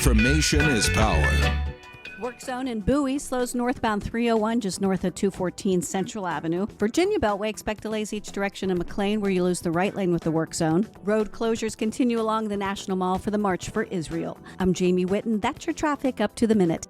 Information is power. Work zone in Bowie slows northbound 301 just north of 214 Central Avenue. Virginia Beltway, expect delays each direction in McLean where you lose the right lane with the work zone. Road closures continue along the National Mall for the March for Israel. I'm Jamie Whitten. That's your traffic up to the minute.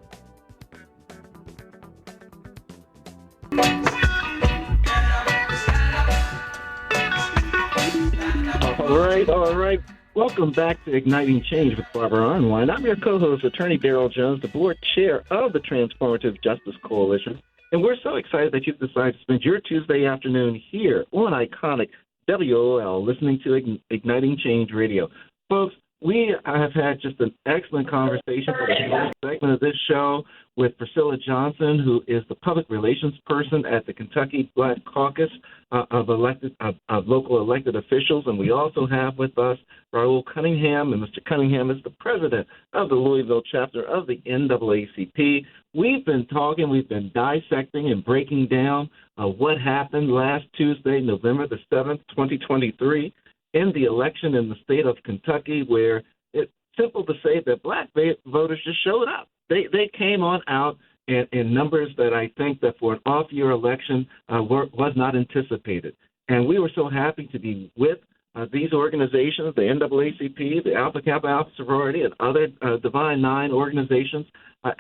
All right. Welcome back to Igniting Change with Barbara Arnwine. I'm your co-host, Attorney Daryl Jones, the board chair of the Transformative Justice Coalition. And we're so excited that you've decided to spend your Tuesday afternoon here on iconic WOL listening to Igniting Change Radio. Folks, we have had just an excellent conversation for the first segment of this show with Priscilla Johnson, who is the public relations person at the Kentucky Black Caucus of local elected officials. And we also have with us Raoul Cunningham, and Mr. Cunningham is the president of the Louisville chapter of the NAACP. We've been dissecting and breaking down what happened last Tuesday, November the 7th, 2023, in the election in the state of Kentucky, where it's simple to say that black voters just showed up. They came on out in numbers that I think that for an off-year election was not anticipated. And we were so happy to be with these organizations, the NAACP, the Alpha Kappa Alpha Sorority, and other Divine Nine organizations,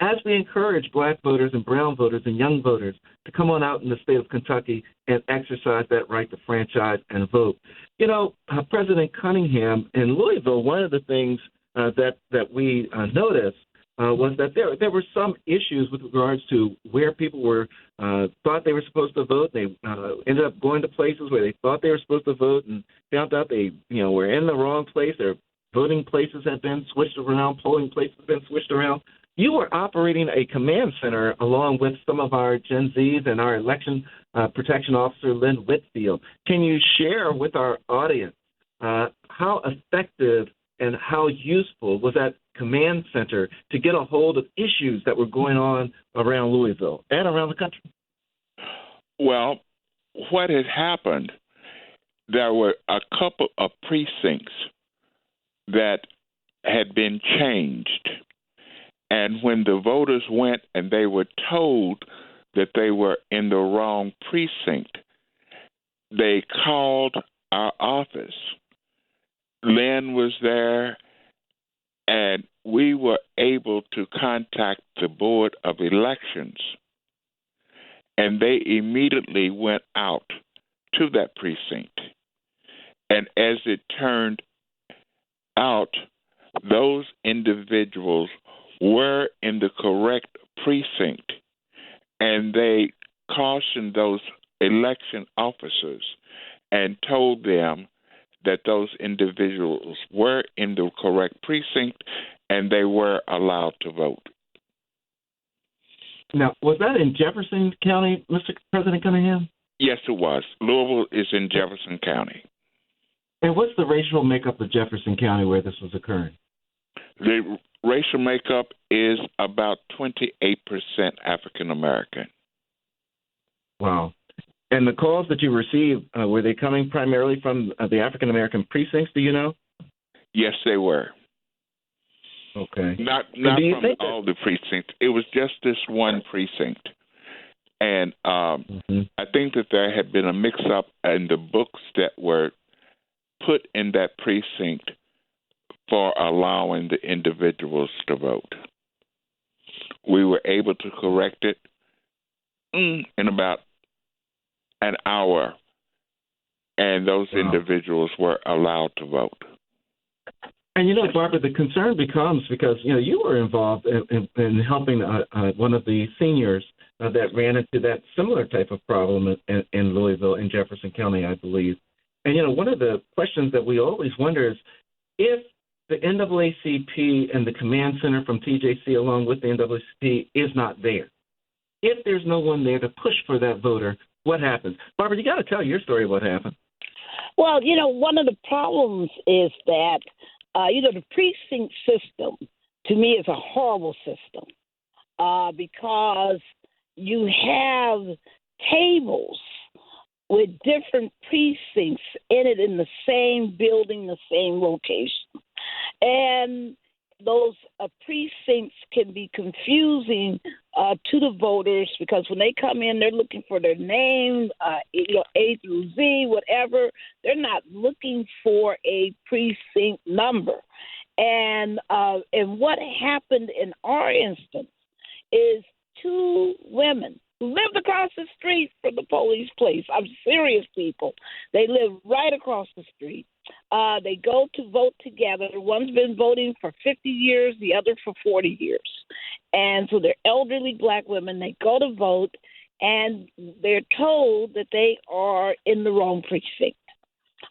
as we encourage black voters and brown voters and young voters to come on out in the state of Kentucky and exercise that right to franchise and vote. You know, President Cunningham, in Louisville, one of the things that we noticed was that there were some issues with regards to where people were thought they were supposed to vote. They ended up going to places where they thought they were supposed to vote and found out they were in the wrong place. Their voting places had been switched around, polling places had been switched around. You were operating a command center along with some of our Gen Zs and our election protection officer, Lynn Whitfield. Can you share with our audience how effective and how useful was that command center to get a hold of issues that were going on around Louisville and around the country? Well, what had happened, there were a couple of precincts that had been changed. And when the voters went and they were told that they were in the wrong precinct, they called our office. Lynn was there, and we were able to contact the Board of Elections, and they immediately went out to that precinct. And as it turned out, those individuals were in the correct precinct, and they cautioned those election officers and told them that those individuals were in the correct precinct and they were allowed to vote. Now, was that in Jefferson County, Mr. President Cunningham? Yes, it was. Louisville is in Jefferson County. And what's the racial makeup of Jefferson County where this was occurring? The racial makeup is about 28% African American. Wow. And the calls that you received, were they coming primarily from the African American precincts, do you know? Yes, they were. Okay. Not from all the precincts. It was just this one precinct. And I think that there had been a mix-up in the books that were put in that precinct for allowing the individuals to vote. We were able to correct it in about an hour, and those individuals were allowed to vote. And, Barbara, the concern becomes because, you were involved in helping one of the seniors that ran into that similar type of problem in Louisville, in Jefferson County, I believe. And, one of the questions that we always wonder is if the NAACP and the command center from TJC along with the NAACP is not there, if there's no one there to push for that voter, what happens? Barbara, you got to tell your story of what happened. Well, one of the problems is that, the precinct system, to me, is a horrible system because you have tables with different precincts in it in the same building, the same location. And those precincts can be confusing to the voters because when they come in, they're looking for their name, A through Z, whatever. They're not looking for a precinct number. And what happened in our instance is two women who lived across the street from the police place. I'm serious, people. They live right across the street. They go to vote together. One's been voting for 50 years, the other for 40 years. And so they're elderly black women. They go to vote, and they're told that they are in the wrong precinct.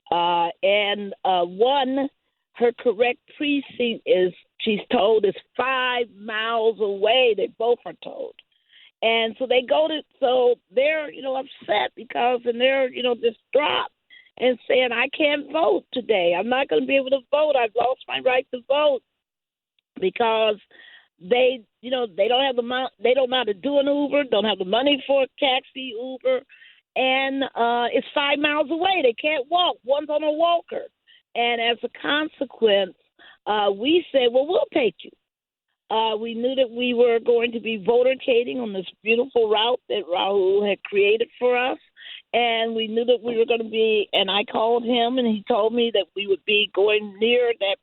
One, her correct precinct is, she's told, is 5 miles away. They both are told. And so they go to, so they're, upset because, and they're, distraught and saying, I can't vote today. I'm not going to be able to vote. I've lost my right to vote because they don't have the money, they don't know how to do an Uber, don't have the money for a taxi, Uber, and it's 5 miles away. They can't walk. One's on a walker. And as a consequence, we said, well, we'll take you. We knew that we were going to be votercading on this beautiful route that Raoul had created for us. And we knew that we were going to be, and I called him and he told me that we would be going to that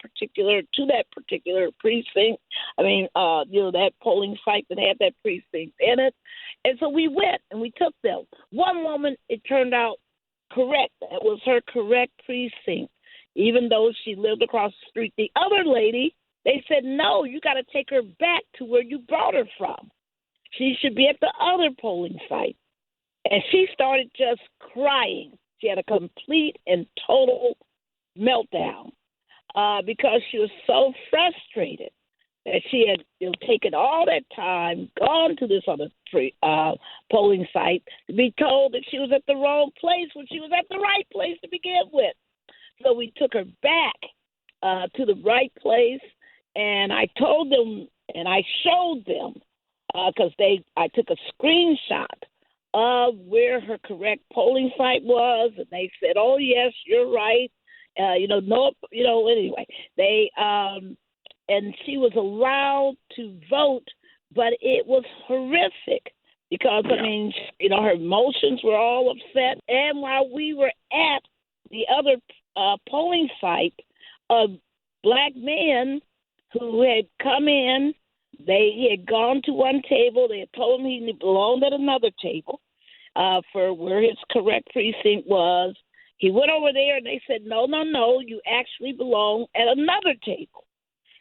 particular precinct. That polling site that had that precinct in it. And so we went and we took them. One woman, it turned out correct. That was her correct precinct, even though she lived across the street. The other lady, they said, no, you got to take her back to where you brought her from. She should be at the other polling site. And she started just crying. She had a complete and total meltdown because she was so frustrated that she had taken all that time, gone to this other polling site to be told that she was at the wrong place when she was at the right place to begin with. So we took her back to the right place. And I told them, and I showed them, because I took a screenshot of where her correct polling site was, and they said, "Oh yes, you're right." Anyway, they and she was allowed to vote, but it was horrific because her emotions were all upset, and while we were at the other polling site, a black man who had come in, he had gone to one table. They had told him he belonged at another table for where his correct precinct was. He went over there, and they said, no, you actually belong at another table.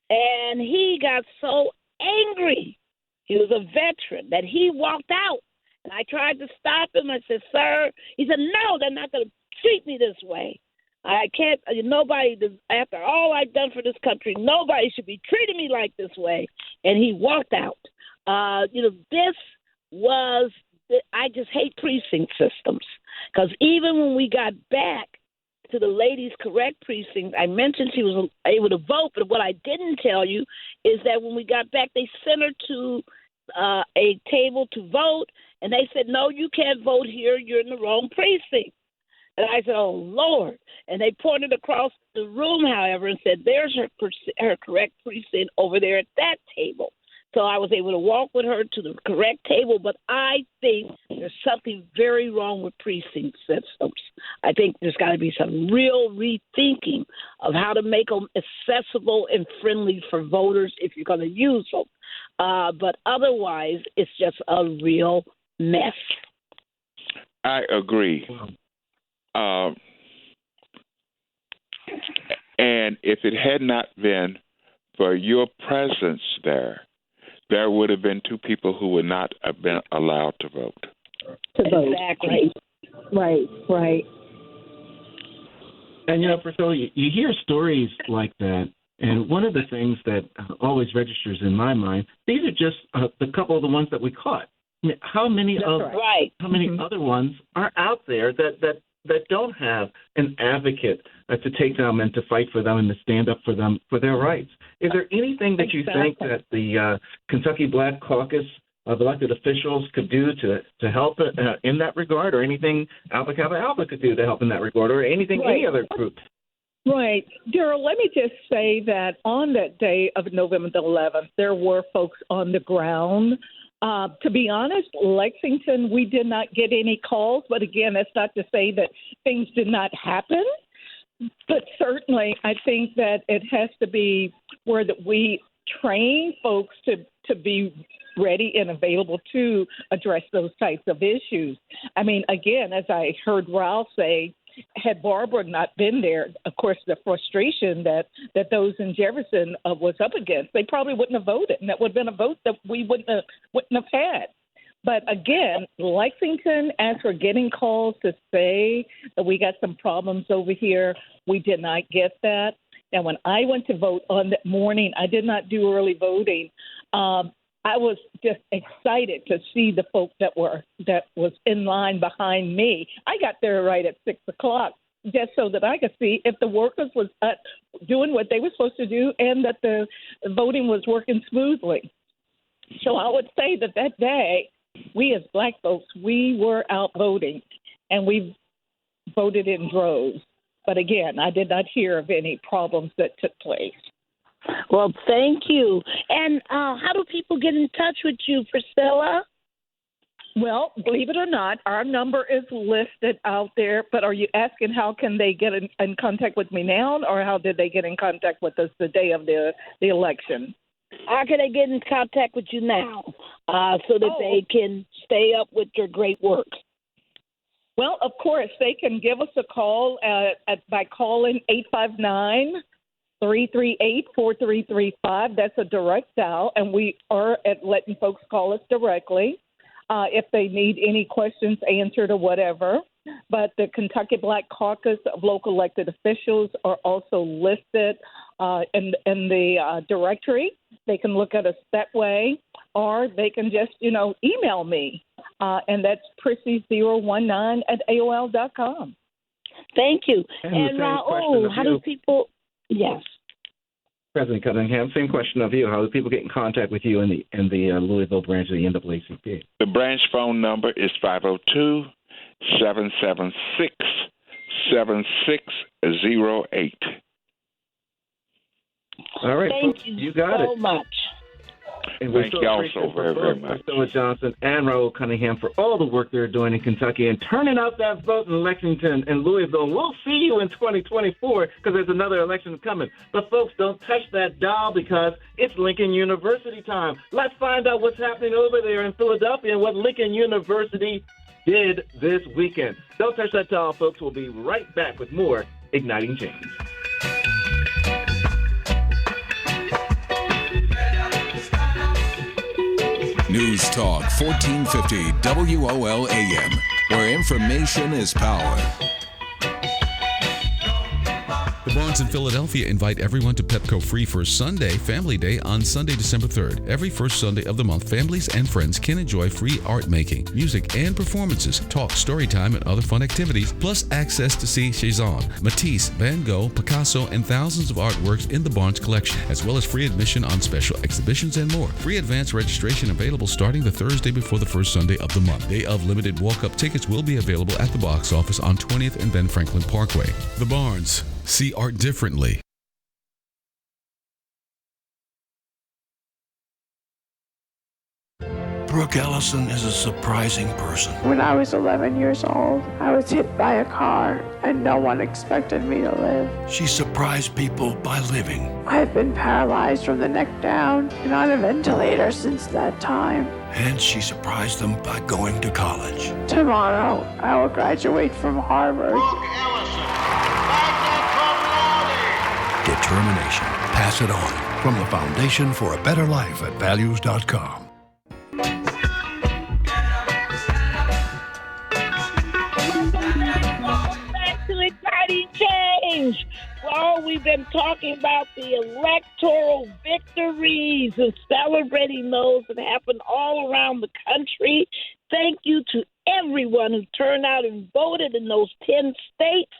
And he got so angry. He was a veteran that he walked out. And I tried to stop him. I said, sir. He said, no, they're not going to treat me this way. I can't, nobody, after all I've done for this country, nobody should be treating me like this way. And he walked out. This was, I just hate precinct systems. Because even when we got back to the lady's correct precinct, I mentioned she was able to vote, but what I didn't tell you is that when we got back, they sent her to a table to vote, and they said, no, you can't vote here. You're in the wrong precinct. And I said, oh, Lord. And they pointed across the room, however, and said, there's her correct precinct over there at that table. So I was able to walk with her to the correct table, but I think there's something very wrong with precinct systems. I think there's got to be some real rethinking of how to make them accessible and friendly for voters if you're going to use them. But otherwise, it's just a real mess. I agree. And if it had not been for your presence there would have been two people who would not have been allowed to vote. Exactly. Right. And, Priscilla, you hear stories like that, and one of the things that always registers in my mind, these are just the couple of the ones that we caught. I mean, how many other ones are out there that don't have an advocate to take them and to fight for them and to stand up for them for their rights? Is there anything that you think that the Kentucky Black Caucus of elected officials could do to help in that regard, or anything Alpha Kappa Alpha could do to help in that regard, or anything any other group? Right. Daryl, let me just say that on that day of November the 11th, there were folks on the ground. To be honest, Lexington, we did not get any calls. But again, that's not to say that things did not happen. But certainly, I think that it has to be where that we train folks to be ready and available to address those types of issues. I mean, again, as I heard Raoul say, had Barbara not been there, of course, the frustration that those in Jefferson was up against, they probably wouldn't have voted, and that would have been a vote that we wouldn't have had. But again, Lexington, as we're getting calls to say that we got some problems over here, we did not get that. And when I went to vote on that morning, I did not do early voting. I was just excited to see the folks that was in line behind me. I got there right at 6:00 just so that I could see if the workers was doing what they were supposed to do and that the voting was working smoothly. So I would say that day, we as Black folks, we were out voting, and we voted in droves. But again, I did not hear of any problems that took place. Well, thank you. And how do people get in touch with you, Priscilla? Well, believe it or not, our number is listed out there. But are you asking how can they get in contact with me now, or how did they get in contact with us the day of the election? How can they get in contact with you now so that they can stay up with your great work? Well, of course, they can give us a call by calling 859-338-4335. That's a direct dial, and we are at letting folks call us directly if they need any questions answered or whatever. But the Kentucky Black Caucus of local elected officials are also listed in the directory. They can look at us that way, or they can just, email me, and that's prissy019@AOL.com. Thank you. And Raoul, how do people? Yes. President Cunningham, same question of you. How do people get in contact with you in the Louisville branch of the NAACP? The branch phone number is 502-776-7608. All right, Thank folks, you you got so it. much. And we're Thank so you grateful also for very both much. Priscilla Johnson and Raoul Cunningham for all the work they're doing in Kentucky and turning out that vote in Lexington and Louisville. We'll see you in 2024 because there's another election coming. But, folks, don't touch that dial because it's Lincoln University time. Let's find out what's happening over there in Philadelphia and what Lincoln University did this weekend. Don't touch that dial, folks. We'll be right back with more Igniting Change. News Talk 1450 WOL AM, where information is power. The Barnes in Philadelphia invite everyone to Pepco Free First Sunday Family Day on Sunday, December 3rd. Every first Sunday of the month, families and friends can enjoy free art making, music, and performances, talk, story time, and other fun activities, plus access to see Cezanne, Matisse, Van Gogh, Picasso, and thousands of artworks in the Barnes collection, as well as free admission on special exhibitions and more. Free advance registration available starting the Thursday before the first Sunday of the month. Day of limited walk-up tickets will be available at the box office on 20th and Ben Franklin Parkway. The Barnes. See art differently. Brooke Ellison is a surprising person. When I was 11 years old, I was hit by a car and no one expected me to live. She surprised people by living. I've been paralyzed from the neck down and on a ventilator since that time. And she surprised them by going to college. Tomorrow, I will graduate from Harvard. Brooke Ellison, magna cum laude. Determination. Pass it on. From the Foundation for a Better Life at values.com. Back to Igniting Change. Well, we've been talking about the electoral victories and celebrating those that happen all around the country. Thank you to everyone who turned out and voted in those 10 states.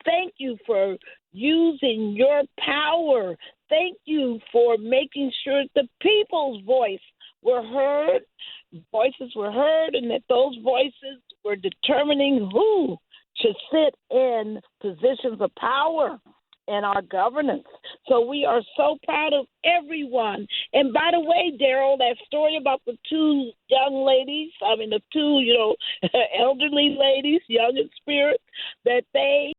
Thank you for using your power. Thank you for making sure the people's voices were heard, and that those voices were determining who should sit in positions of power. in our governance. So we are so proud of everyone. And by the way, Daryl, that story about the two young ladies, the two, elderly ladies, young in spirit, that they